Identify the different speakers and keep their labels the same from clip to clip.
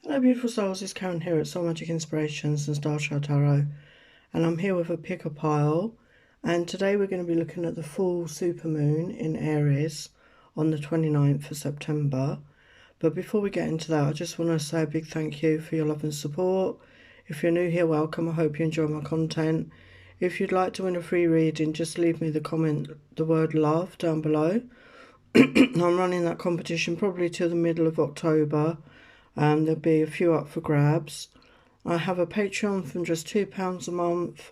Speaker 1: Hello beautiful souls, it's Karen here at Soul Magic Inspirations and Star Child Tarot, and I'm here with a pick a pile, and today we're going to be looking at the full supermoon in Aries on the 29th of September. But before we get into that, I just want to say a big thank you for your love and support. If you're new here, welcome. I hope you enjoy my content. If you'd like to win a free reading, just leave me the word love down below. I'm running that competition probably till the middle of October. There'll be a few up for grabs. I have a Patreon from just £2 a month.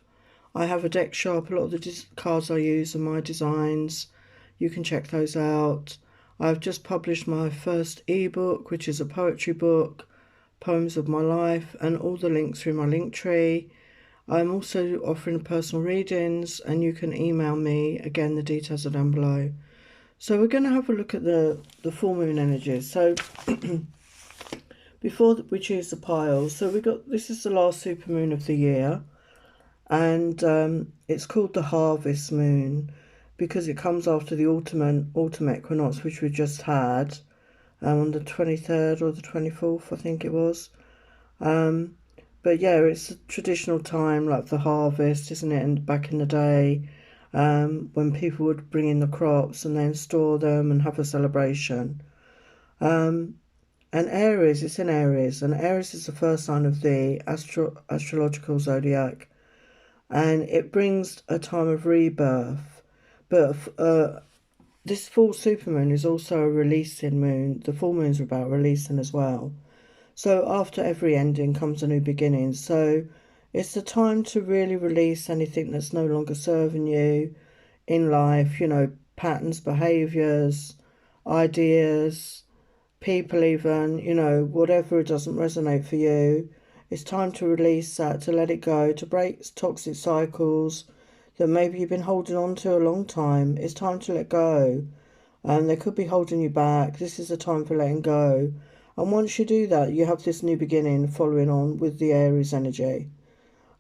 Speaker 1: I have a deck shop. A lot of the cards I use are my designs. You can check those out. I've just published my first ebook, which is a poetry book, Poems of My Life, and all the links are in my link tree. I'm also offering personal readings, and you can email me. Again, the details are down below. So we're going to have a look at the full moon energies. So before we choose the piles, so this is the last supermoon of the year, and it's called the harvest moon because it comes after the autumn equinox, which we just had on the 23rd or the 24th, I think it was. But yeah, it's a traditional time like the harvest, isn't it? And back in the day, when people would bring in the crops and then store them and have a celebration. And Aries, it's in Aries, and Aries is the first sign of the astrological zodiac, and it brings a time of rebirth. But this full supermoon is also a releasing moon. The full moons are about releasing as well. So after every ending comes a new beginning. So it's the time to really release anything that's no longer serving you in life, you know, patterns, behaviours, ideas, people even, you know, whatever doesn't resonate for you. It's time to release that, to let it go, to break toxic cycles that maybe you've been holding on to a long time. It's time to let go. They could be holding you back. This is a time for letting go. And once you do that, you have this new beginning following on with the Aries energy.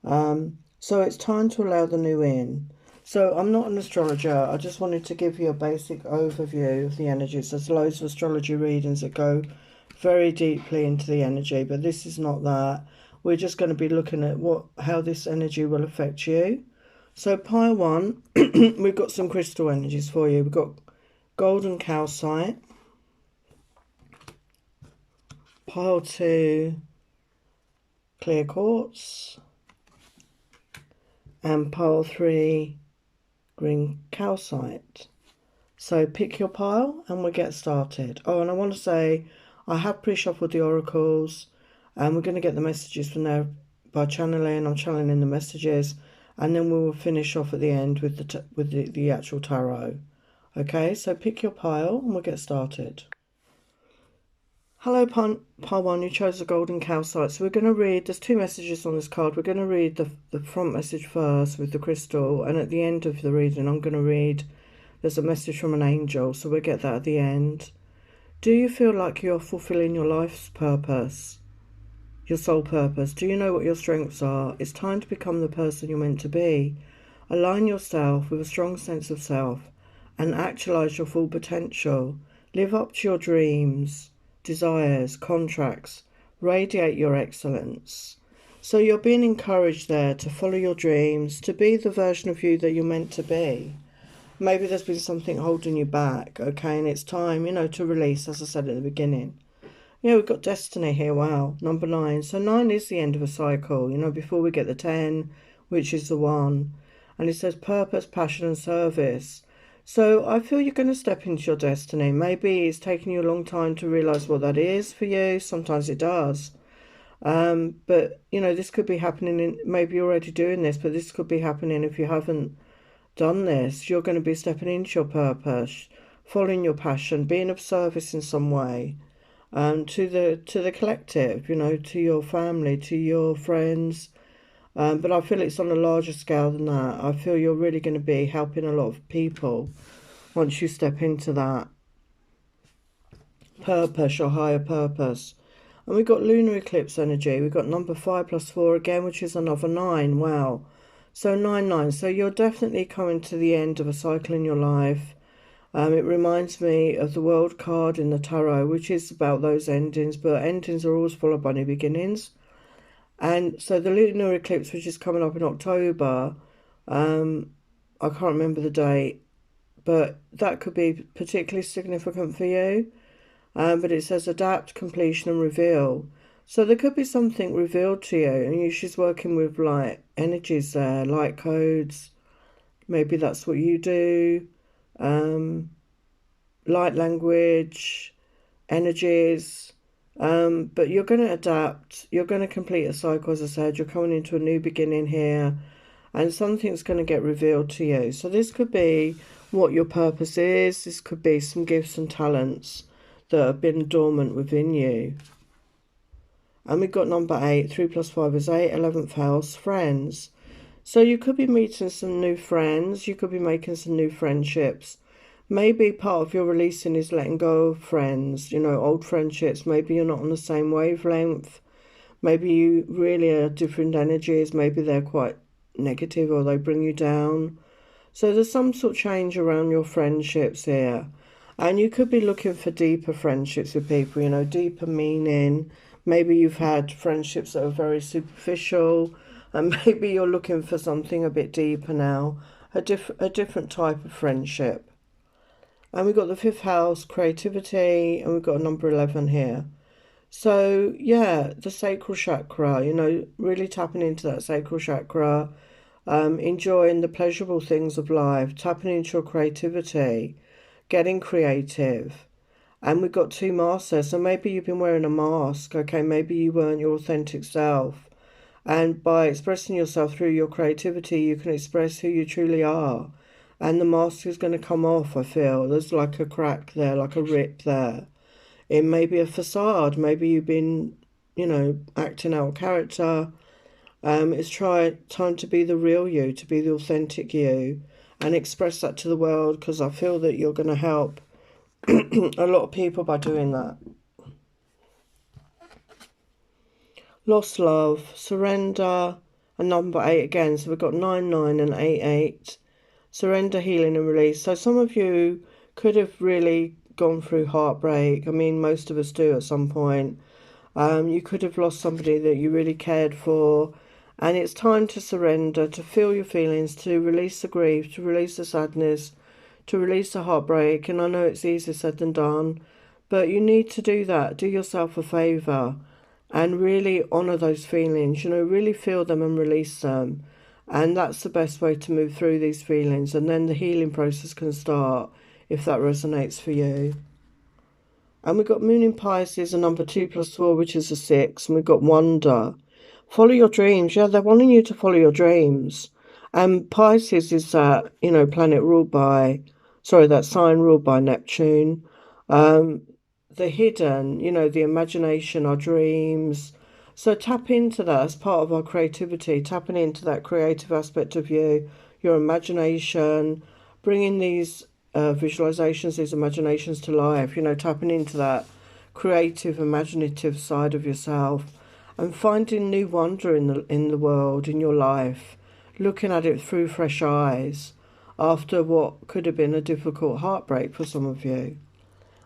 Speaker 1: So it's time to allow the new in. So I'm not an astrologer. I just wanted to give you a basic overview of the energies. There's loads of astrology readings that go very deeply into the energy, but this is not that. We're just going to be looking at how this energy will affect you. So pile one, we've got some crystal energies for you. We've got golden calcite. Pile two, clear quartz. And pile three, green calcite. So pick your pile and we'll get started. Oh, and I want to say I have pre-shuffled the oracles, and we're going to get the messages from there by channeling. I'm channeling the messages, and then we will finish off at the end with the actual tarot. Okay, so pick your pile and we'll get started. Hello, pile one, you chose the golden calcite. So we're going to read, there's two messages on this card. We're going to read the front message first with the crystal, and at the end of the reading I'm going to read, there's a message from an angel, so we'll get that at the end. Do you feel like you're fulfilling your life's purpose, your soul purpose? Do you know what your strengths are? It's time to become the person you're meant to be. Align yourself with a strong sense of self and actualize your full potential. Live up to your dreams, desires, contracts, radiate your excellence. So you're being encouraged there to follow your dreams, to be the version of you that you're meant to be. Maybe there's been something holding you back, okay, and it's time, you know, to release, as I said at the beginning. Yeah, we've got destiny here, wow, number 9. So 9 is the end of a cycle, you know, before we get the 10, which is the 1. And it says purpose, passion and service. So I feel you're going to step into your destiny. Maybe it's taken you a long time to realise what that is for you. Sometimes it does. But, you know, this could be happening, maybe you're already doing this, but this could be happening if you haven't done this. You're going to be stepping into your purpose, following your passion, being of service in some way, to the collective, you know, to your family, to your friends. But I feel it's on a larger scale than that. I feel you're really going to be helping a lot of people once you step into that purpose, your higher purpose. And we've got lunar eclipse energy. We've got number 5 plus 4 again, which is another 9. Wow. So 9, 9. So you're definitely coming to the end of a cycle in your life. It reminds me of the World card in the tarot, which is about those endings, but endings are always followed by new beginnings. And so the lunar eclipse, which is coming up in October, I can't remember the date, but that could be particularly significant for you. But it says adapt, completion, and reveal. So there could be something revealed to you, and she's working with like energies there, light codes. Maybe that's what you do. Light language, energies. But you're going to adapt. You're going to complete a cycle, as I said. You're coming into a new beginning here, and something's going to get revealed to you. So this could be what your purpose is. This could be some gifts and talents that have been dormant within you. And we've got number 8. 3 plus 5 is 8. 11th house, friends. So you could be meeting some new friends. You could be making some new friendships. Maybe part of your releasing is letting go of friends, old friendships. Maybe you're not on the same wavelength. Maybe you really are different energies. Maybe they're quite negative or they bring you down. So there's some sort of change around your friendships here. And you could be looking for deeper friendships with people, deeper meaning. Maybe you've had friendships that are very superficial, and maybe you're looking for something a bit deeper now, a different type of friendship. And we've got the 5th house, creativity, and we've got a number 11 here. So, yeah, the sacral chakra, really tapping into that sacral chakra, enjoying the pleasurable things of life, tapping into your creativity, getting creative. And we've got 2 masks there, so maybe you've been wearing a mask, okay? Maybe you weren't your authentic self. And by expressing yourself through your creativity, you can express who you truly are. And the mask is going to come off, I feel. There's like a crack there, like a rip there. It may be a facade. Maybe you've been, acting out character. It's time to be the real you, to be the authentic you, and express that to the world, because I feel that you're going to help a lot of people by doing that. Lost love, surrender, and number 8 again. So we've got 9, 9 and 8, 8. Surrender, healing and release. So some of you could have really gone through heartbreak. I mean, most of us do at some point. You could have lost somebody that you really cared for. And it's time to surrender, to feel your feelings, to release the grief, to release the sadness, to release the heartbreak. And I know it's easier said than done, but you need to do that. Do yourself a favour and really honour those feelings, really feel them and release them. And that's the best way to move through these feelings. And then the healing process can start if that resonates for you. And we've got Moon in Pisces, a number 2 plus 4, which is a 6. And we've got Wonder. Follow your dreams. Yeah, they're wanting you to follow your dreams. And Pisces is that, planet ruled by, that sign ruled by Neptune. The hidden, the imagination, our dreams. So tap into that as part of our creativity, tapping into that creative aspect of you, your imagination, bringing these visualizations, these imaginations to life, tapping into that creative, imaginative side of yourself and finding new wonder in the world, in your life, looking at it through fresh eyes after what could have been a difficult heartbreak for some of you.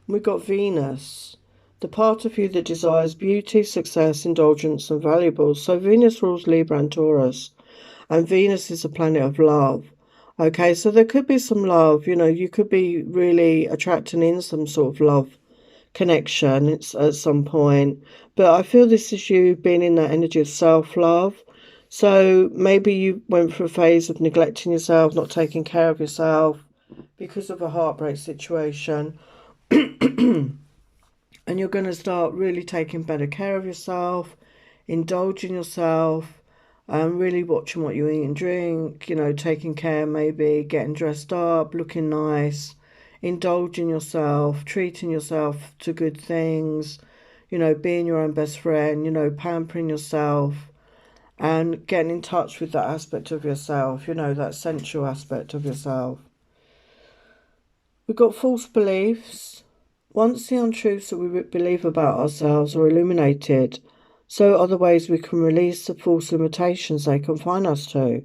Speaker 1: We've got Venus, the part of you that desires beauty, success, indulgence and valuables. So Venus rules Libra and Taurus, and Venus is a planet of love. Okay, so there could be some love, you could be really attracting in some sort of love connection at some point. But I feel this is you being in that energy of self-love. So maybe you went through a phase of neglecting yourself, not taking care of yourself because of a heartbreak situation. And you're going to start really taking better care of yourself, indulging yourself, really watching what you eat and drink, taking care, maybe getting dressed up, looking nice, indulging yourself, treating yourself to good things, being your own best friend, pampering yourself and getting in touch with that aspect of yourself, that sensual aspect of yourself. We've got false beliefs. Once the untruths that we believe about ourselves are illuminated, so are the ways we can release the false limitations they confine us to.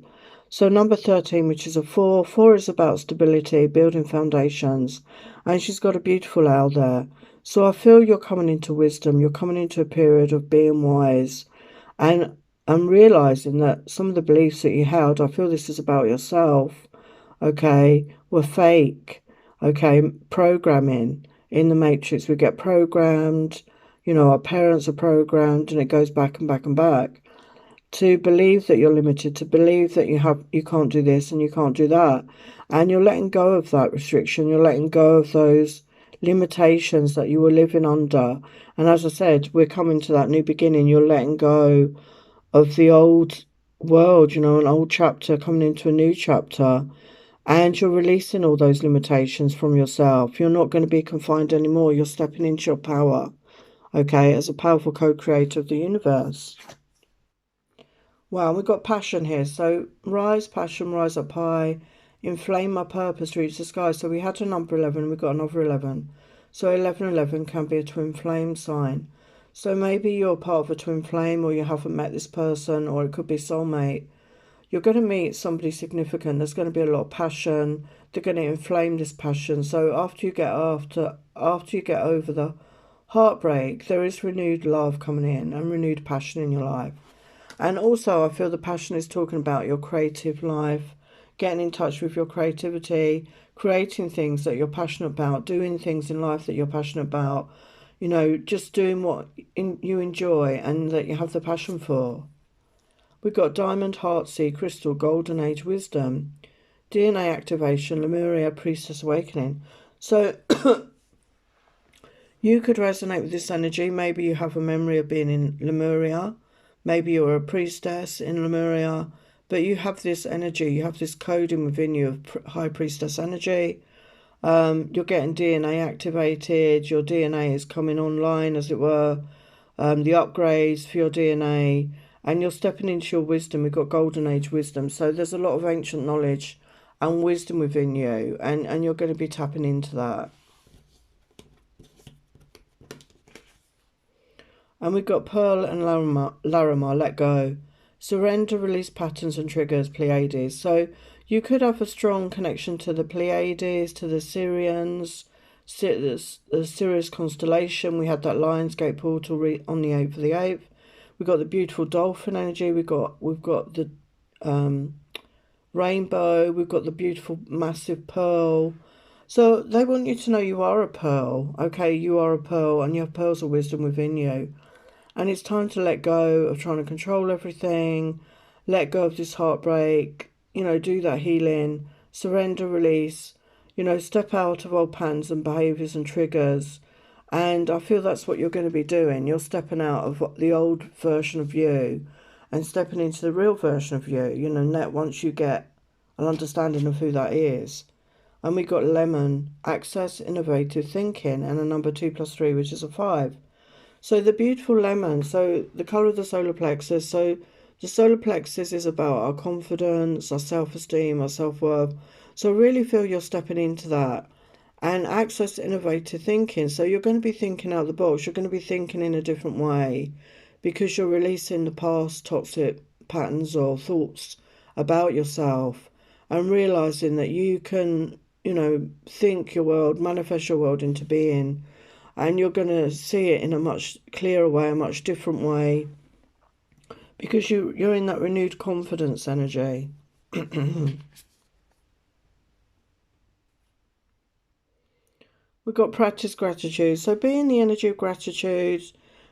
Speaker 1: So number 13, which is a 4. 4 is about stability, building foundations. And she's got a beautiful owl there. So I feel you're coming into wisdom. You're coming into a period of being wise. And I'm realizing that some of the beliefs that you held, I feel this is about yourself, okay, were fake. Okay, programming. In the Matrix, we get programmed. You know, our parents are programmed, and it goes back and back and back to believe that you're limited, to believe that you can't do this and you can't do that. And you're letting go of that restriction, you're letting go of those limitations that you were living under. And as I said, we're coming to that new beginning. You're letting go of the old world, you know, an old chapter coming into a new chapter. And you're releasing all those limitations from yourself. You're not going to be confined anymore. You're stepping into your power, okay, as a powerful co-creator of the universe. Wow, we've got passion here. So rise, passion, rise up high, inflame my purpose, reach the sky. So we had a number 11, we've got another 11. So 1111 can be a twin flame sign. So maybe you're part of a twin flame, or you haven't met this person, or it could be soulmate. You're going to meet somebody significant. There's going to be a lot of passion. They're going to inflame this passion. So after you get over the heartbreak, there is renewed love coming in and renewed passion in your life. And also, I feel the passion is talking about your creative life, getting in touch with your creativity, creating things that you're passionate about, doing things in life that you're passionate about, you know, just doing what you enjoy and that you have the passion for. We've got Diamond, Heartseed, Crystal, Golden Age, Wisdom, DNA activation, Lemuria, Priestess Awakening. So you could resonate with this energy. Maybe you have a memory of being in Lemuria. Maybe you're a priestess in Lemuria, but you have this energy, you have this coding within you of high priestess energy. You're getting DNA activated, your DNA is coming online, as it were, the upgrades for your DNA, and you're stepping into your wisdom. We've got Golden Age wisdom, so there's a lot of ancient knowledge and wisdom within you, and you're going to be tapping into that. And we've got Pearl and Larimar, let go. Surrender, release patterns and triggers, Pleiades. So you could have a strong connection to the Pleiades, to the Sirians, the Sirius constellation. We had that Lionsgate portal on the 8th of the 8th. We've got the beautiful dolphin energy. We've got the rainbow. We've got the beautiful massive pearl. So they want you to know you are a pearl. Okay, you are a pearl, and you have pearls of wisdom within you. And it's time to let go of trying to control everything, let go of this heartbreak, you know, do that healing, surrender, release, you know, step out of old patterns and behaviours and triggers. And I feel that's what you're going to be doing. You're stepping out of the old version of you and stepping into the real version of you, you know, net once you get an understanding of who that is. And we got lemon, access, innovative thinking, and a number 2 + 3, which is a 5. So the beautiful lemon, so the colour of the solar plexus. So the solar plexus is about our confidence, our self-esteem, our self-worth. So I really feel you're stepping into that. And access to innovative thinking. So you're going to be thinking out of the box. You're going to be thinking in a different way because you're releasing the past toxic patterns or thoughts about yourself and realising that you can, you know, think your world, manifest your world into being. And you're going to see it in a much clearer way, a much different way, because you're in that renewed confidence energy. We've got practice gratitude. So be in the energy of gratitude.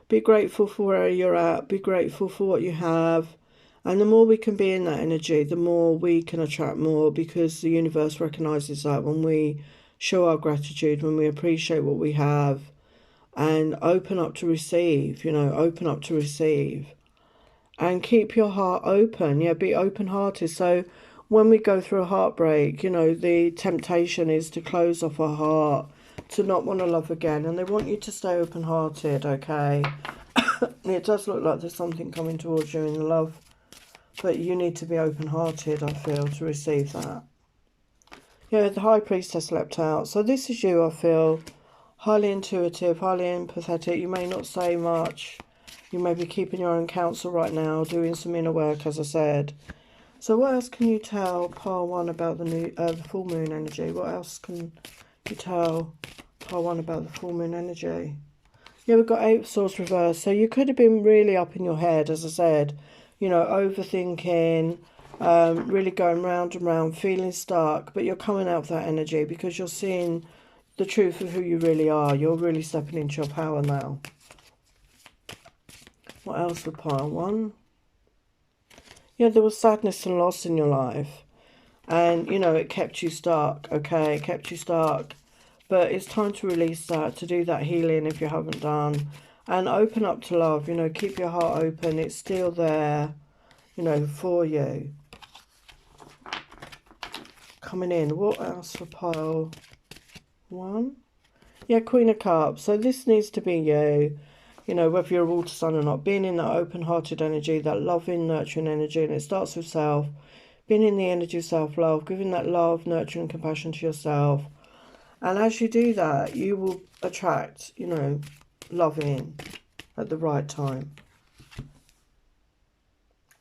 Speaker 1: Be grateful for where you're at. Be grateful for what you have. And the more we can be in that energy, the more we can attract more, because the universe recognises that when we show our gratitude, when we appreciate what we have, and open up to receive, you know, open up to receive. And keep your heart open, yeah, be open-hearted. So when we go through a heartbreak, you know, the temptation is to close off our heart, to not want to love again. And they want you to stay open-hearted, okay? It does look like there's something coming towards you in love, but you need to be open-hearted, I feel, to receive that. Yeah, the High Priestess leapt out. So this is you, I feel. Highly intuitive, highly empathetic. You may not say much. You may be keeping your own counsel right now, doing some inner work, as I said. So what else can you tell pile 1 about the full moon energy? What else can you tell pile 1 about the full moon energy? Yeah, we've got 8 of Swords reversed. So you could have been really up in your head, as I said, you know, overthinking, really going round and round, feeling stuck, but you're coming out of that energy because you're seeing the truth of who you really are. You're really stepping into your power now. What else would pile 1? Yeah, there was sadness and loss in your life. And, you know, it kept you stuck, okay? It kept you stuck. But it's time to release that, to do that healing if you haven't done. And open up to love, you know, keep your heart open. It's still there, you know, for you. Coming in. What else for pile 1? Yeah, Queen of Cups. So this needs to be you. You know, whether you're a water sign or not, being in that open-hearted energy, that loving, nurturing energy, and it starts with self. Being in the energy of self-love, giving that love, nurture and compassion to yourself. And as you do that, you will attract, you know, love in at the right time.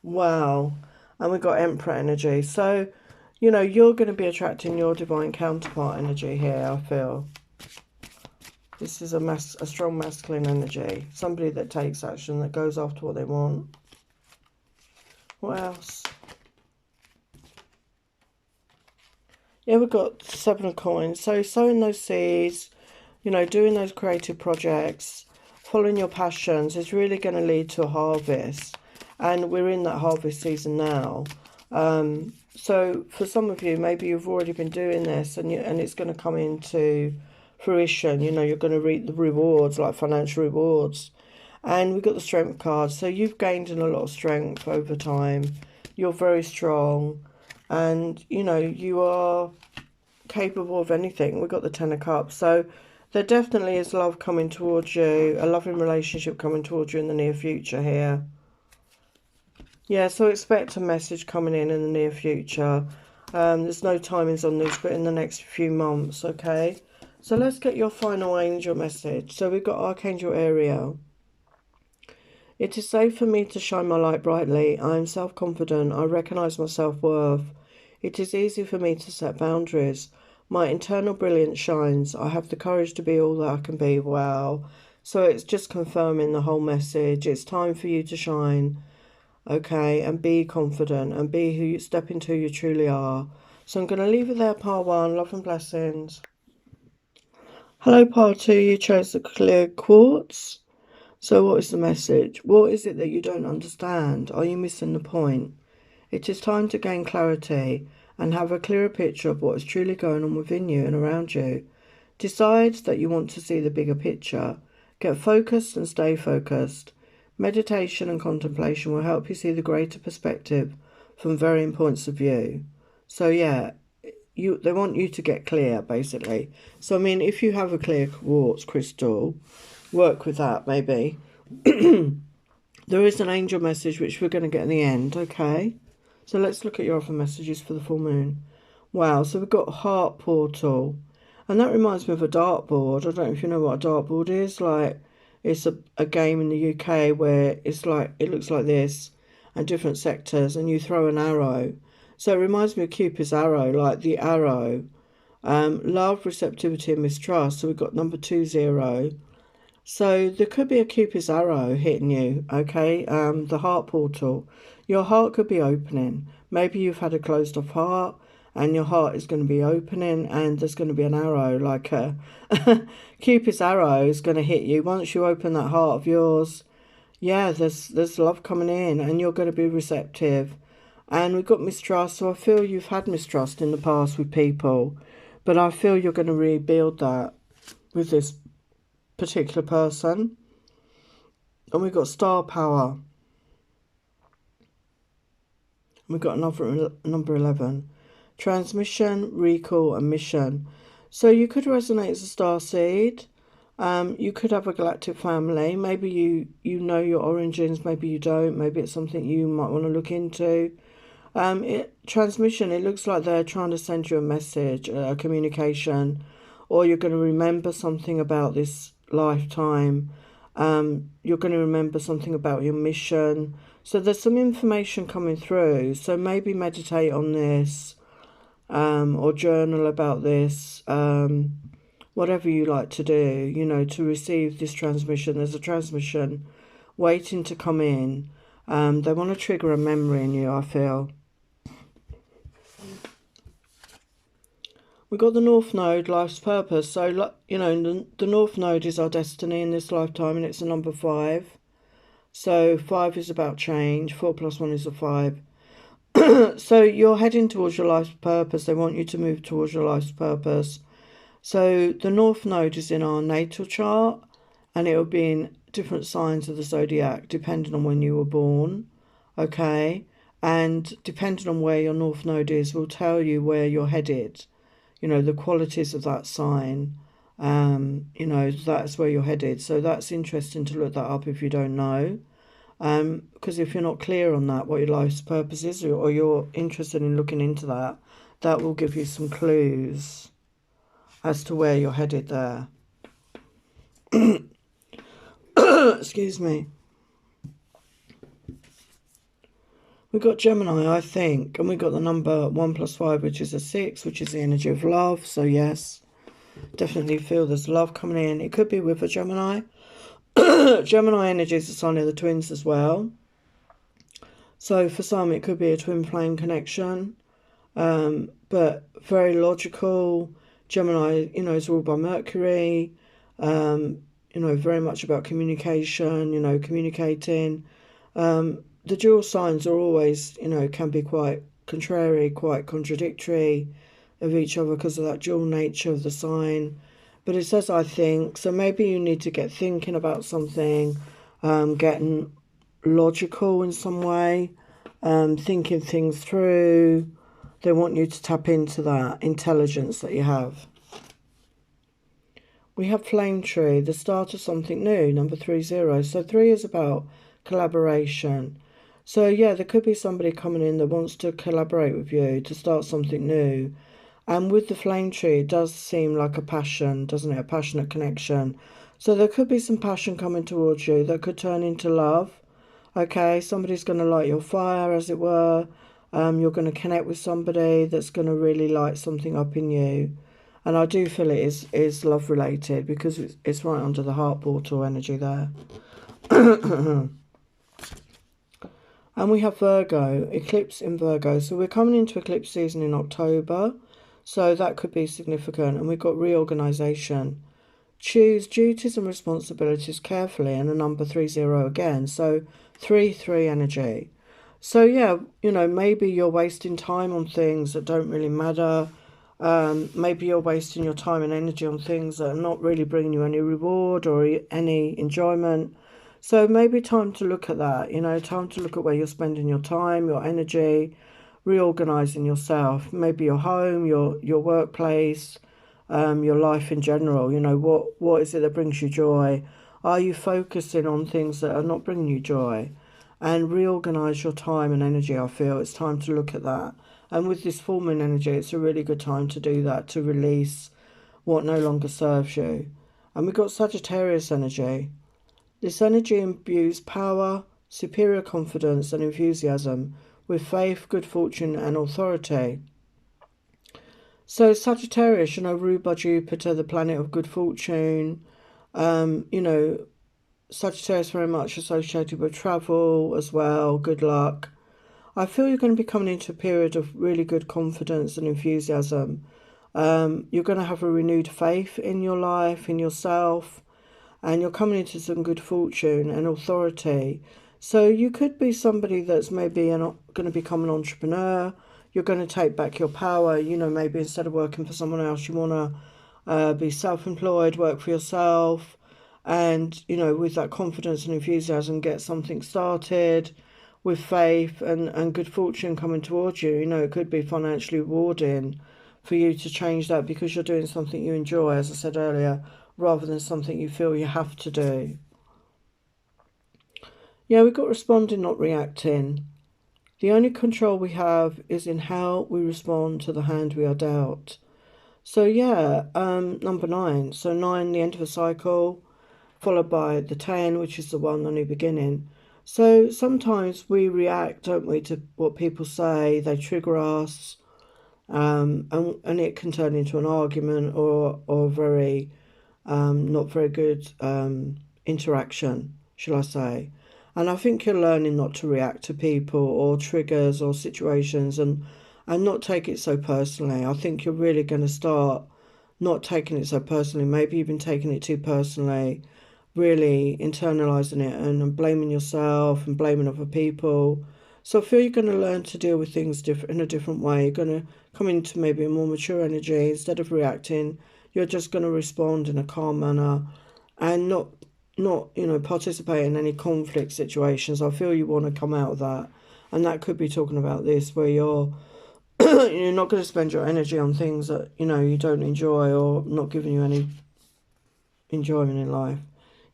Speaker 1: Wow. And we've got Emperor energy. So, you know, you're going to be attracting your divine counterpart energy here, I feel. This is a strong masculine energy. Somebody that takes action, that goes after what they want. What else? Yeah, we've got 7 of coins. So sowing those seeds, you know, doing those creative projects, following your passions is really going to lead to a harvest. And we're in that harvest season now. So for some of you, maybe you've already been doing this and it's going to come into fruition. You know, you're going to reap the rewards, like financial rewards. And we've got the strength card. So you've gained in a lot of strength over time. You're very strong. And, you know, you are capable of anything. We've got the 10 of Cups. So there definitely is love coming towards you. A loving relationship coming towards you in the near future here. Yeah, so expect a message coming in the near future. There's no timings on this, but in the next few months, okay? So let's get your final angel message. So we've got Archangel Ariel. It is safe for me to shine my light brightly. I am self-confident. I recognise my self-worth. It is easy for me to set boundaries. My internal brilliance shines. I have the courage to be all that I can be. Wow. So it's just confirming the whole message. It's time for you to shine. Okay, and be confident and be who you step into who you truly are. So I'm going to leave it there, part 1. Love and blessings. Hello, part 2. You chose the clear quartz. So what is the message? What is it that you don't understand? Are you missing the point? It is time to gain clarity and have a clearer picture of what is truly going on within you and around you. Decide that you want to see the bigger picture. Get focused and stay focused. Meditation and contemplation will help you see the greater perspective from varying points of view. So yeah, they want you to get clear, basically. So I mean, if you have a clear quartz crystal, work with that maybe. There is an angel message which we're going to get in the end, okay? So let's look at your other messages for the full moon. Wow, so we've got heart portal. And that reminds me of a dartboard. I don't know if you know what a dartboard is. Like, it's a game in the UK where it's like, it looks like this, and different sectors, and you throw an arrow. So it reminds me of Cupid's arrow, like the arrow. Love, receptivity, and mistrust. So we've got number 20. So there could be a Cupid's arrow hitting you, okay? The heart portal. Your heart could be opening. Maybe you've had a closed off heart and your heart is going to be opening and there's going to be an arrow, like a Cupid's arrow is going to hit you. Once you open that heart of yours, yeah, there's love coming in and you're going to be receptive. And we've got mistrust, so I feel you've had mistrust in the past with people, but I feel you're going to rebuild that with this particular person. And we've got star power. We've got another number 11. Transmission, recall, and mission. So you could resonate as a star seed. You could have a galactic family. Maybe you know your origins, maybe you don't. Maybe it's something you might want to look into. Transmission, it looks like they're trying to send you a message, a communication, or you're going to remember something about this lifetime. You're going to remember something about your mission. So there's some information coming through. So maybe meditate on this, or journal about this, whatever you like to do, you know, to receive this transmission. There's a transmission waiting to come in. They want to trigger a memory in you, I feel. We've got the North Node, life's purpose. So, you know, the North Node is our destiny in this lifetime, and it's the number 5. So 5 is about change. 4 plus 1 is a 5. So you're heading towards your life's purpose. They want you to move towards your life's purpose. So the North Node is in our natal chart, and it will be in different signs of the zodiac, depending on when you were born. Okay? And depending on where your North Node is, will tell you where you're headed. You know, the qualities of that sign, you know, that's where you're headed. So that's interesting to look that up if you don't know. Because if you're not clear on that, what your life's purpose is, or you're interested in looking into that, that will give you some clues as to where you're headed there. Excuse me. We've got Gemini, I think, and we've got the number 1 plus 5, which is a 6, which is the energy of love. So yes, definitely feel there's love coming in. It could be with a Gemini. Gemini energy is the sign of the twins as well. So for some, it could be a twin flame connection, but very logical. Gemini, you know, is ruled by Mercury, you know, very much about communication, you know, communicating. The dual signs are always, you know, can be quite contrary, quite contradictory of each other because of that dual nature of the sign. But it says, I think, so maybe you need to get thinking about something, getting logical in some way, thinking things through. They want you to tap into that intelligence that you have. We have Flame Tree, the start of something new, number 30. So 3 is about collaboration. So yeah, there could be somebody coming in that wants to collaborate with you to start something new. And with the Flame Tree, it does seem like a passion, doesn't it? A passionate connection. So there could be some passion coming towards you that could turn into love. Okay, somebody's going to light your fire, as it were. You're going to connect with somebody that's going to really light something up in you. And I do feel it is love related because it's right under the heart portal energy there. And we have Virgo, eclipse in Virgo. So we're coming into eclipse season in October. So that could be significant. And we've got reorganization. Choose duties and responsibilities carefully, and a number 30 again. So 3-3 energy. So yeah, you know, maybe you're wasting time on things that don't really matter. Maybe you're wasting your time and energy on things that are not really bringing you any reward or any enjoyment. So maybe time to look at that, you know, time to look at where you're spending your time, your energy, reorganizing yourself, maybe your home, your workplace, your life in general. You know, what is it that brings you joy? Are you focusing on things that are not bringing you joy? And reorganize your time and energy. I feel it's time to look at that. And with this full moon energy, it's a really good time to do that, to release what no longer serves you. And we've got Sagittarius energy. This energy imbues power, superior confidence and enthusiasm with faith, good fortune and authority. So Sagittarius, you know, ruled by Jupiter, the planet of good fortune. You know, Sagittarius very much associated with travel as well, good luck. I feel you're going to be coming into a period of really good confidence and enthusiasm. You're going to have a renewed faith in your life, in yourself. And you're coming into some good fortune and authority. So you could be somebody that's maybe going to become an entrepreneur. You're going to take back your power. You know, maybe instead of working for someone else, you want to be self-employed, work for yourself. And, you know, with that confidence and enthusiasm, get something started with faith and good fortune coming towards you. You know, it could be financially rewarding for you to change that because you're doing something you enjoy, as I said earlier, rather than something you feel you have to do. Yeah, we've got responding, not reacting. The only control we have is in how we respond to the hand we are dealt. So yeah, number 9. So 9, the end of a cycle. followed by the 10, which is the 1, the new beginning. So sometimes we react, don't we, to what people say. They trigger us, and it can turn into an argument or very not very good interaction, shall I say. And I think you're learning not to react to people or triggers or situations, and not take it so personally. I think you're really going to start not taking it so personally. Maybe you've been taking it too personally, really internalizing it and blaming yourself and blaming other people. So I feel you're going to learn to deal with things in a different way. You're going to come into maybe a more mature energy. Instead of reacting, you're just going to respond in a calm manner and not participate in any conflict situations. I feel you want to come out of that, and that could be talking about this, where you're you're not going to spend your energy on things that you don't enjoy or not giving you any enjoyment in life.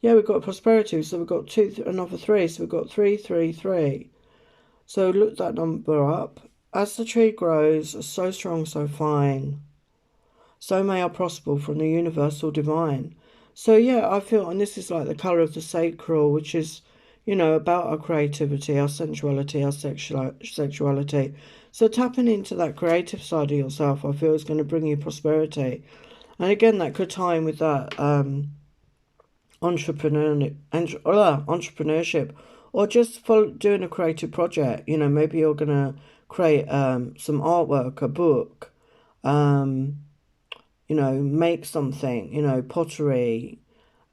Speaker 1: Yeah, we've got prosperity, so we've got another 3, so we've got 3, 3, 3. So look that number up. As the tree grows, so strong, so fine, so may I prosper from the universal divine. So yeah, I feel, and this is like the colour of the sacral, which is, about our creativity, our sensuality, our sexuality. So tapping into that creative side of yourself, I feel, is going to bring you prosperity. And again, that could tie in with that entrepreneurship, or just doing a creative project. Maybe you're going to create some artwork, a book, make something, pottery,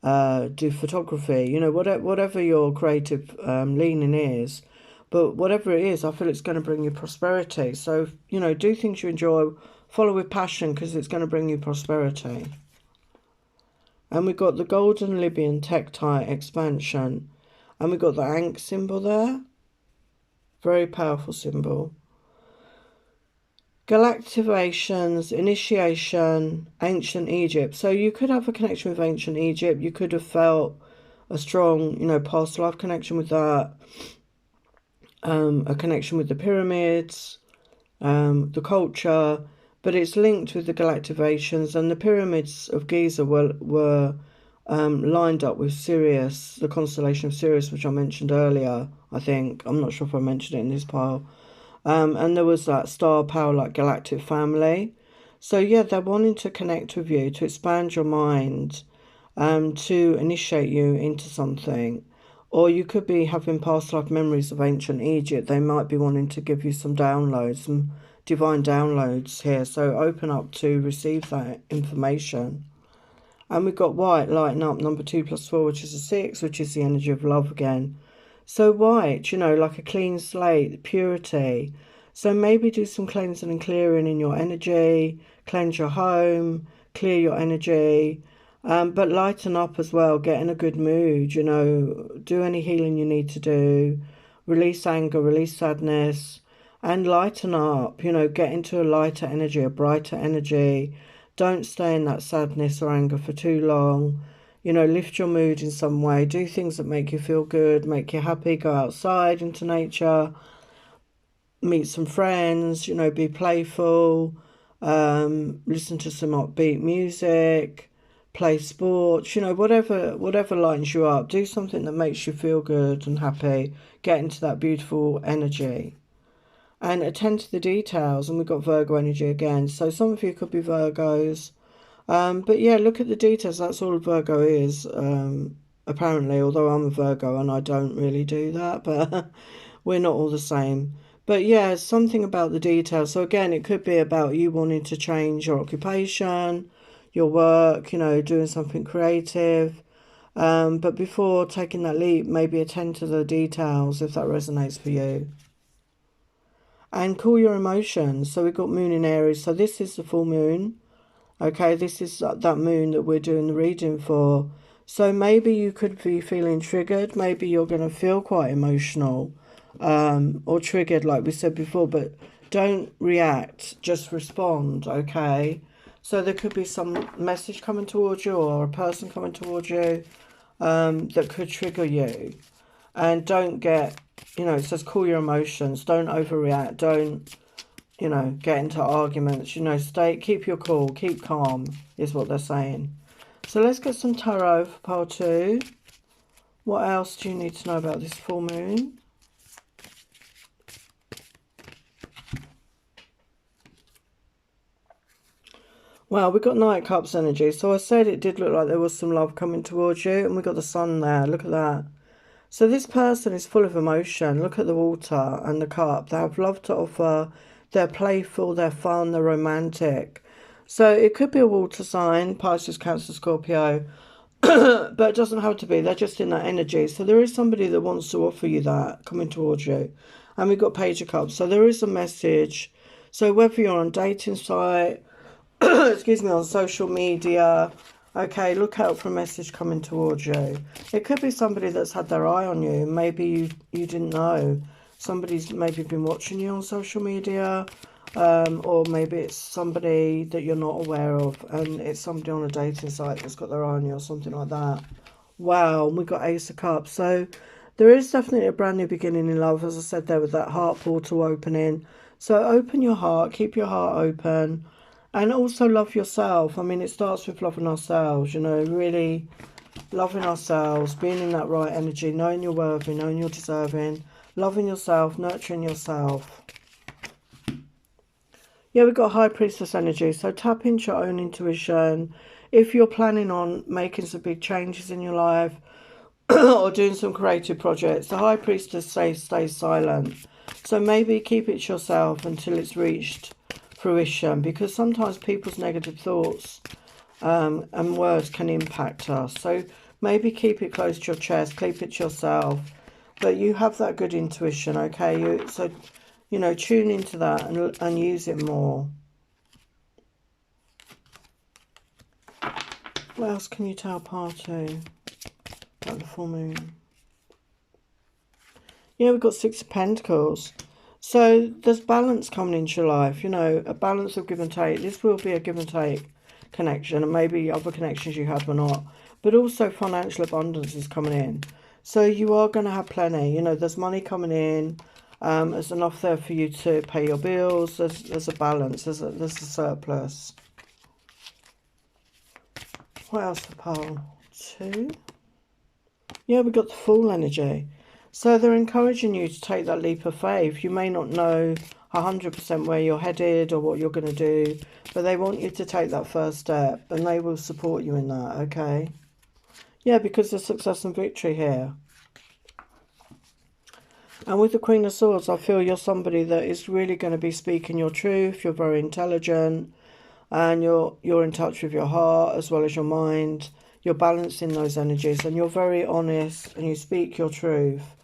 Speaker 1: do photography, whatever your creative leaning is. But whatever it is, I feel it's going to bring you prosperity. So, do things you enjoy, follow with passion, because it's going to bring you prosperity. And we've got the golden Libyan tektite expansion. And we've got the Ankh symbol there. Very powerful symbol. Galactivations, initiation, ancient Egypt. So you could have a connection with ancient Egypt. You could have felt a strong, past life connection with that. A connection with the pyramids, the culture. But it's linked with the galactivations, and the pyramids of Giza were lined up with Sirius, the constellation of Sirius, which I mentioned earlier, I think. I'm not sure if I mentioned it in this pile. And there was that star power, like galactic family. So yeah, they're wanting to connect with you, to expand your mind, to initiate you into something. Or you could be having past life memories of ancient Egypt. They might be wanting to give you some downloads, some divine downloads here. So open up to receive that information. And we've got white lighting up, number 2 + 4, which is a 6, which is the energy of love again. So white, like a clean slate, purity. So maybe do some cleansing and clearing in your energy, cleanse your home, clear your energy, but lighten up as well, get in a good mood, do any healing you need to do, release anger, release sadness, and lighten up, get into a lighter energy, a brighter energy. Don't stay in that sadness or anger for too long. Lift your mood in some way. Do things that make you feel good, make you happy. Go outside into nature. Meet some friends, be playful. Listen to some upbeat music. Play sports, whatever lightens you up. Do something that makes you feel good and happy. Get into that beautiful energy. And attend to the details. And we've got Virgo energy again. So some of you could be Virgos. But yeah, look at the details. That's all Virgo is, apparently, although I'm a Virgo and I don't really do that, but we're not all the same. But yeah, something about the details. So again, it could be about you wanting to change your occupation, your work, doing something creative. But before taking that leap, maybe attend to the details if that resonates for you. And cool your emotions. So we've got Moon in Aries. So this is the full moon. Okay, this is that moon that we're doing the reading for. So maybe you could be feeling triggered. Maybe you're going to feel quite emotional or triggered, like we said before. But don't react. Just respond, okay? So there could be some message coming towards you or a person coming towards you that could trigger you. And don't get, it says cool your emotions. Don't overreact. Don't get into arguments, keep your cool, keep calm, is what they're saying. So let's get some tarot for pile 2. What else do you need to know about this full moon? Well, we got Knight Cups energy. So I said it did look like there was some love coming towards you. And we got the sun there. Look at that. So this person is full of emotion. Look at the water and the cup. They have love to offer. They're playful. They're fun. They're romantic. So it could be a water sign, Pisces, Cancer, Scorpio. But it doesn't have to be. They're just in that energy. So there is somebody that wants to offer you that coming towards you. And we've got Page of Cups. So there is a message. So whether you're on a dating site, excuse me, on social media, okay, look out for a message coming towards you. It could be somebody that's had their eye on you. Maybe you didn't know. Somebody's maybe been watching you on social media. Or maybe it's somebody that you're not aware of, and it's somebody on a dating site that's got their eye on you or something like that. Wow, we got Ace of Cups. So there is definitely a brand new beginning in love, as I said there, with that heart portal opening. So open your heart, keep your heart open, and also love yourself. I mean, it starts with loving ourselves, you know, really loving ourselves, being in that right energy, knowing you're worthy, knowing you're deserving, loving yourself, nurturing yourself. Yeah, we've got High Priestess energy, so tap into your own intuition. If you're planning on making some big changes in your life or doing some creative projects, the High Priestess stays silent. So maybe keep it to yourself until it's reached fruition, because sometimes people's negative thoughts and words can impact us. So maybe keep it close to your chest, keep it to yourself. But you have that good intuition, okay? You know, tune into that and use it more. What else can you tell part 2 about the full moon? Yeah, we've got 6 of Pentacles. So there's balance coming into your life, you know, a balance of give and take. This will be a give and take connection, and maybe other connections you had were not. But also financial abundance is coming in. So you are going to have plenty. You know, there's money coming in. There's enough there for you to pay your bills. There's a balance. There's a surplus. What else for pile 2? Yeah, we've got the Fool energy. So they're encouraging you to take that leap of faith. You may not know 100% where you're headed or what you're going to do, but they want you to take that first step, and they will support you in that, okay? Yeah, because there's success and victory here. And with the Queen of Swords, I feel you're somebody that is really going to be speaking your truth. You're very intelligent, and you're in touch with your heart as well as your mind. You're balancing those energies, and you're very honest, and you speak your truth.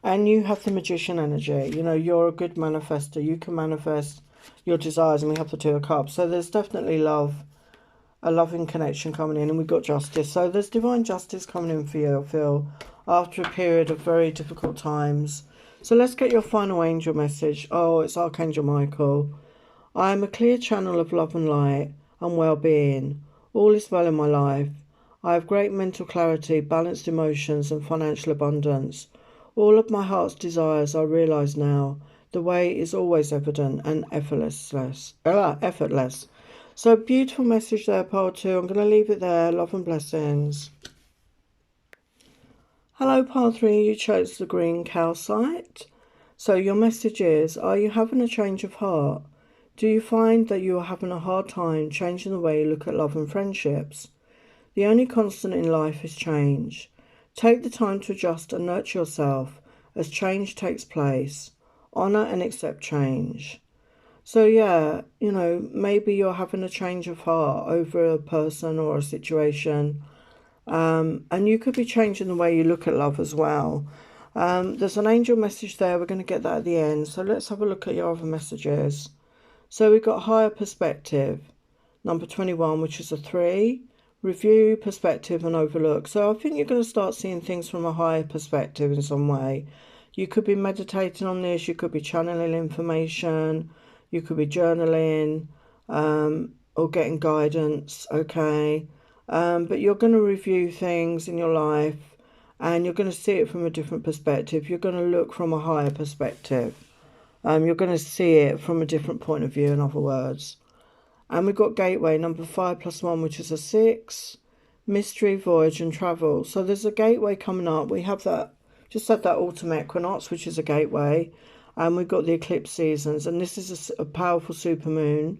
Speaker 1: And you have the Magician energy. You know, you're a good manifester. You can manifest your desires, and we have the 2 of Cups. So there's definitely love, a loving connection coming in, and we've got justice. So there's divine justice coming in for you, I feel, after a period of very difficult times. So let's get your final angel message. Oh, it's Archangel Michael. I am a clear channel of love and light and well-being. All is well in my life. I have great mental clarity, balanced emotions, and financial abundance. All of my heart's desires are realised now. The way is always evident and effortless. So beautiful message there, part 2. I'm going to leave it there. Love and blessings. Hello, part 3. You chose the green calcite. So your message is, are you having a change of heart? Do you find that you are having a hard time changing the way you look at love and friendships? The only constant in life is change. Take the time to adjust and nurture yourself as change takes place. Honour and accept change. So yeah, you know, maybe you're having a change of heart over a person or a situation. And you could be changing the way you look at love as well. There's an angel message there. We're going to get that at the end. So let's have a look at your other messages. So we've got higher perspective, number 21, which is a 3. Review, perspective, and overlook. So I think you're going to start seeing things from a higher perspective in some way. You could be meditating on this. You could be channeling information. You could be journaling or getting guidance, okay? But you're going to review things in your life, and you're going to see it from a different perspective. You're going to look from a higher perspective. You're going to see it from a different point of view, in other words. And we've got gateway, number 5 + 1, which is a 6. mystery, voyage and travel. So there's a gateway coming up. We have that, just had that autumn equinox, which is a gateway. And we've got the eclipse seasons. And this is a powerful supermoon.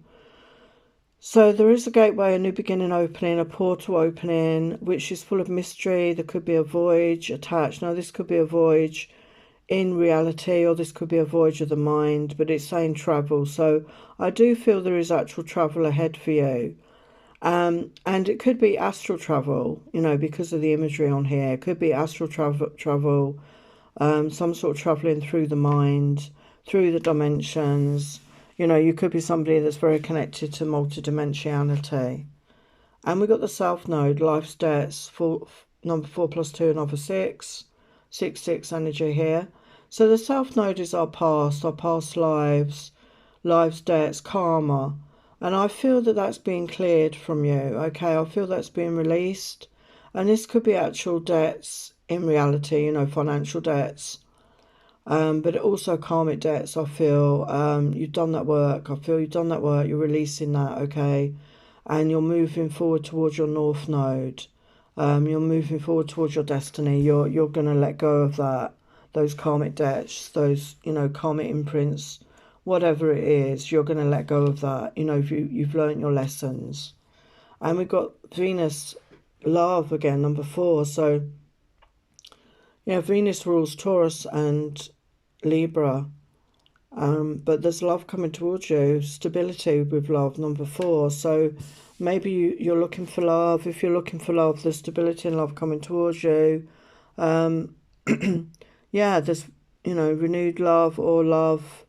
Speaker 1: So there is a gateway, a new beginning opening, a portal opening, which is full of mystery. There could be a voyage attached. Now this could be a voyage in reality, or this could be a voyage of the mind, but it's saying travel. So I do feel there is actual travel ahead for you. And it could be astral travel, you know, because of the imagery on here. It could be astral travel, some sort of traveling through the mind, through the dimensions. You know, you could be somebody that's very connected to multidimensionality. And we've got the South Node, life's debts, number 4 plus 2, another 6. 6 energy here. So the South Node is our past lives, life's debts, karma. And I feel that that's being cleared from you, okay? I feel that's being released. And this could be actual debts in reality, you know, financial debts. But also karmic debts, I feel. You've done that work. I feel you've done that work. You're releasing that, okay? And you're moving forward towards your North Node. You're moving forward towards your destiny. You're going to let go of that, those karmic debts, those, you know, karmic imprints, whatever it is. You're going to let go of that. You know, if you've learned your lessons. And we've got Venus, love again, number 4. So yeah, Venus rules Taurus and Libra. But there's love coming towards you, stability with love, number 4. So maybe you're looking for love. If you're looking for love, there's stability and love coming towards you. Yeah, there's, you know, renewed love or love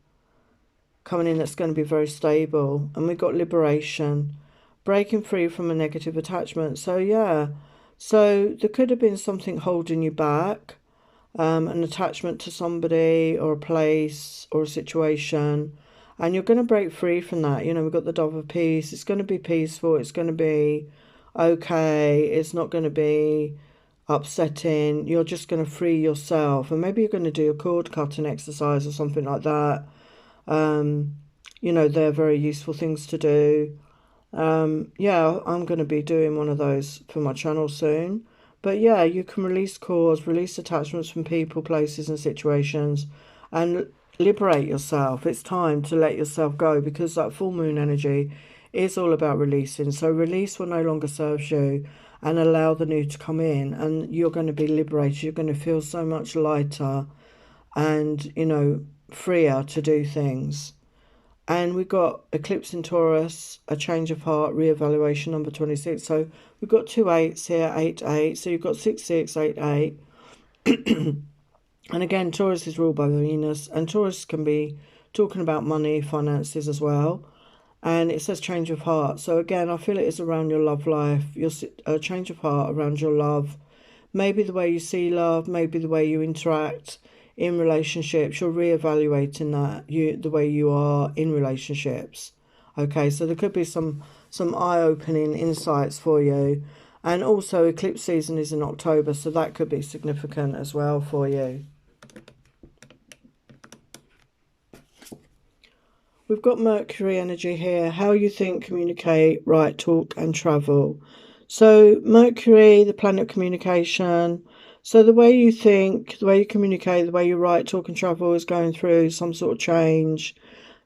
Speaker 1: coming in that's going to be very stable. And we've got liberation, breaking free from a negative attachment. So yeah, so there could have been something holding you back. An attachment to somebody or a place or a situation, and you're going to break free from that. You know, we've got the Dove of Peace. It's going to be peaceful. It's going to be okay. It's not going to be upsetting. You're just going to free yourself, and maybe you're going to do a cord cutting exercise or something like that. You know, they're very useful things to do. Yeah, I'm going to be doing one of those for my channel soon. But yeah, you can release cords, release attachments from people, places and situations, and liberate yourself. It's time to let yourself go, because that full moon energy is all about releasing. So release what no longer serves you and allow the new to come in, and you're going to be liberated. You're going to feel so much lighter and, you know, freer to do things. And we've got eclipse in Taurus, a change of heart, re-evaluation, number 26. So we've got 2 8s here, 8 8. So you've got 6 6, 8 8. And again, Taurus is ruled by Venus. And Taurus can be talking about money, finances as well. And it says change of heart. So again, I feel it is around your love life, your change of heart around your love. Maybe the way you see love, maybe the way you interact in relationships. You're reevaluating that, the way you are in relationships. Okay, so there could be some eye-opening insights for you. And also eclipse season is in October, so that could be significant as well for you. We've got Mercury energy here. How you think, communicate, write, talk and travel. So Mercury, the planet of communication. So the way you think, the way you communicate, the way you write, talk and travel is going through some sort of change.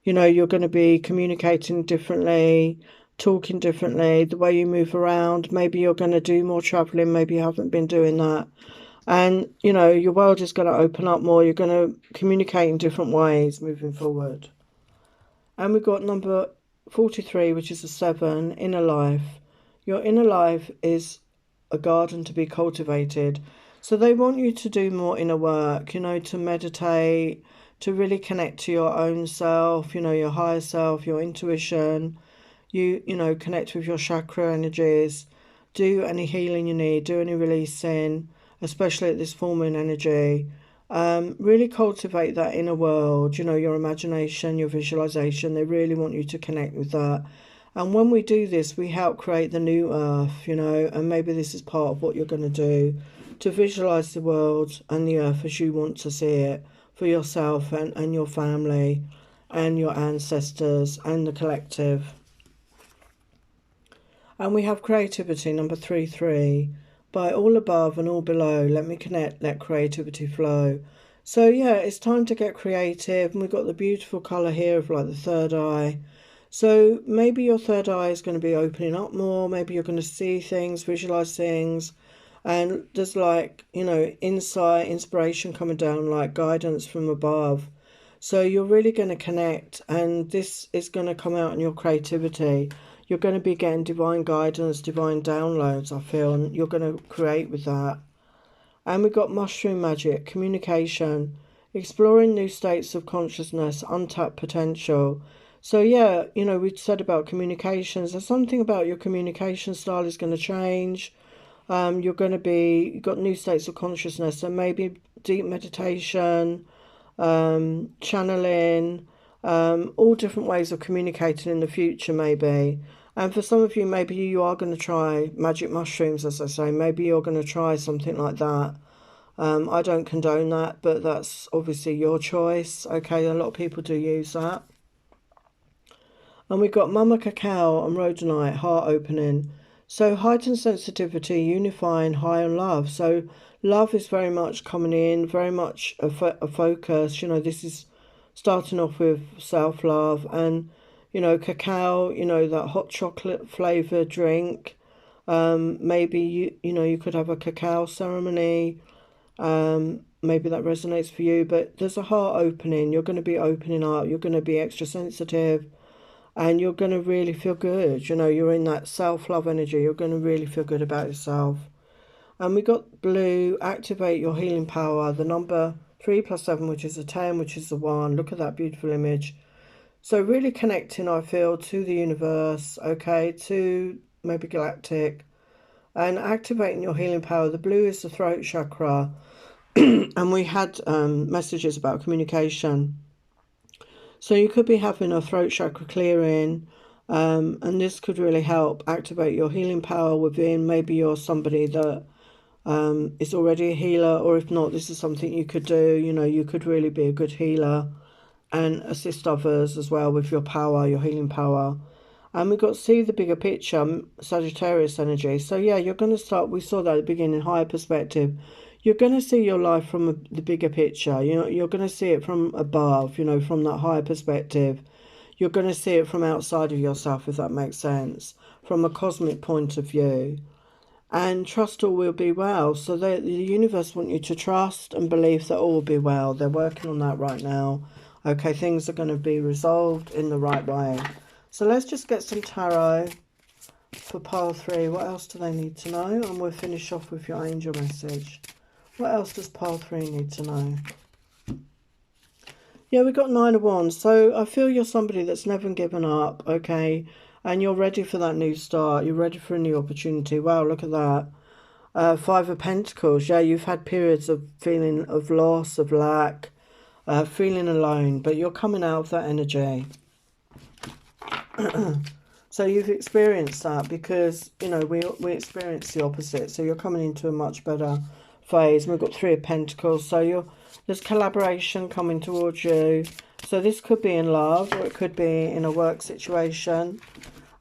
Speaker 1: You know, you're going to be communicating differently, talking differently, the way you move around. Maybe you're going to do more traveling. Maybe you haven't been doing that. And, you know, your world is going to open up more. You're going to communicate in different ways moving forward. And we've got number 43, which is a 7, inner life. Your inner life is a garden to be cultivated. So they want you to do more inner work, you know, to meditate, to really connect to your own self, you know, your higher self, your intuition. You know, connect with your chakra energies. Do any healing you need, do any releasing, especially at this full moon energy. Really cultivate that inner world, you know, your imagination, your visualization. They really want you to connect with that. And when we do this, we help create the new earth, you know, and maybe this is part of what you're going to do, to visualize the world and the earth as you want to see it for yourself and your family and your ancestors and the collective. And we have creativity, number 3, by all above and all below. Let me connect, let creativity flow. So yeah, it's time to get creative. And we've got the beautiful colour here of like the third eye. So maybe your third eye is going to be opening up more. Maybe you're going to see things, visualize things. And there's like, you know, insight, inspiration coming down, like guidance from above. So you're really going to connect, and this is going to come out in your creativity. You're going to be getting divine guidance, divine downloads, I feel, and you're going to create with that. And we've got mushroom magic, communication, exploring new states of consciousness, untapped potential. So yeah, you know, we said about communications. There's something about your communication style is going to change. You're going to be, you've got new states of consciousness, and maybe deep meditation, channeling, all different ways of communicating in the future maybe. And for some of you, maybe you are going to try magic mushrooms, as I say. Maybe you're going to try something like that. I don't condone that, but that's obviously your choice. Okay, a lot of people do use that. And we've got Mama Cacao and Rhodonite, heart opening. So heightened sensitivity, unifying high on love. So love is very much coming in, very much a focus. You know, this is starting off with self-love. And, you know, cacao, you know, that hot chocolate flavoured drink. Maybe, you know, you could have a cacao ceremony. Maybe that resonates for you. But there's a heart opening. You're going to be opening up. You're going to be extra sensitive. And you're going to really feel good. You know, you're in that self-love energy. You're going to really feel good about yourself. And we got blue, activate your healing power. The number 3 + 7, which is a 10, which is a 1. Look at that beautiful image. So really connecting, I feel, to the universe, okay, to maybe galactic. And activating your healing power. The blue is the throat chakra. And we had messages about communication. So you could be having a throat chakra clearing, and this could really help activate your healing power within. Maybe you're somebody that is already a healer, or if not, this is something you could do. You know, you could really be a good healer and assist others as well with your power, your healing power. And we've got to see the bigger picture, Sagittarius energy. So yeah, you're going to start, we saw that at the beginning, higher perspective. You're going to see your life from the bigger picture. You know, you're going to see it from above, you know, from that higher perspective. You're going to see it from outside of yourself, if that makes sense, from a cosmic point of view. And trust all will be well. So the universe want you to trust and believe that all will be well. They're working on that right now. Okay, things are going to be resolved in the right way. So let's just get some tarot for pile 3. What else do they need to know? And we'll finish off with your angel message. What else does pile 3 need to know? Yeah, we've got 9 of Wands. So I feel you're somebody that's never given up, okay? And you're ready for that new start. You're ready for a new opportunity. Wow, look at that. 5 of Pentacles. Yeah, you've had periods of feeling of loss, of lack, feeling alone. But you're coming out of that energy. So you've experienced that because, you know, we experience the opposite. So you're coming into a much better phase. We've got 3 of Pentacles. So there's collaboration coming towards you. So this could be in love, or it could be in a work situation.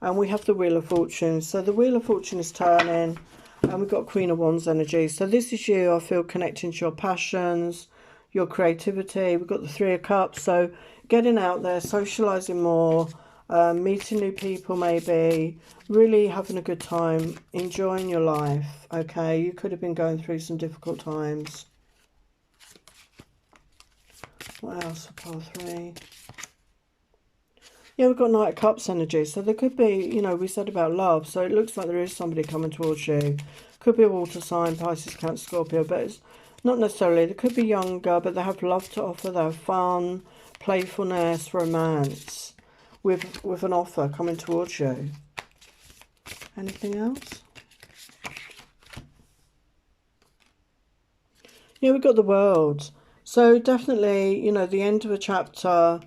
Speaker 1: And we have the Wheel of Fortune. So the Wheel of Fortune is turning. And we've got Queen of Wands energy. So this is you, I feel, connecting to your passions, your creativity. We've got the 3 of Cups. So getting out there, socialising more, meeting new people maybe, really having a good time, enjoying your life, okay? You could have been going through some difficult times. What else for pile 3? Yeah, we've got Knight of Cups energy. So there could be, you know, we said about love. So it looks like there is somebody coming towards you. Could be a water sign, Pisces, Cancer, Scorpio. But it's not necessarily. They could be younger, but they have love to offer. They have fun, playfulness, romance. With an offer coming towards you. Anything else? Yeah, we've got the World. So definitely, you know, the end of a chapter,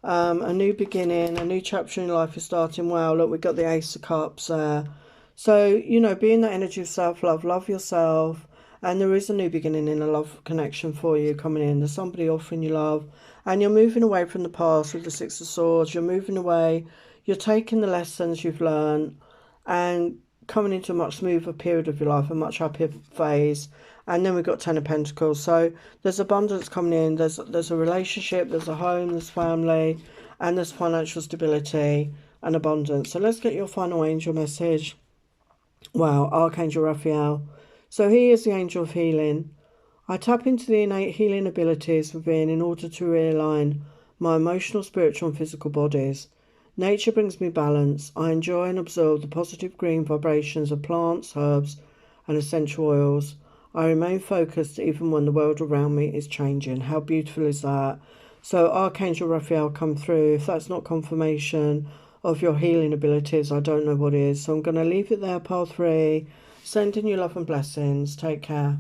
Speaker 1: a new beginning, a new chapter in life is starting well. Look, we've got the Ace of Cups there. So, you know, be in that energy of self-love, love yourself. And there is a new beginning in a love connection for you coming in. There's somebody offering you love. And you're moving away from the past with the 6 of Swords. You're moving away. You're taking the lessons you've learned. and coming into a much smoother period of your life, a much happier phase. And then we've got Ten of Pentacles. So there's abundance coming in. There's a relationship, there's a home, there's family, and there's financial stability and abundance. So let's get your final angel message. Wow, Archangel Raphael. So he is the angel of healing. I tap into the innate healing abilities within in order to realign my emotional, spiritual and physical bodies. Nature brings me balance. I enjoy and absorb the positive green vibrations of plants, herbs and essential oils. I remain focused even when the world around me is changing. How beautiful is that? So Archangel Raphael come through. If that's not confirmation of your healing abilities, I don't know what is. So I'm going to leave it there, pile 3. Sending you love and blessings. Take care.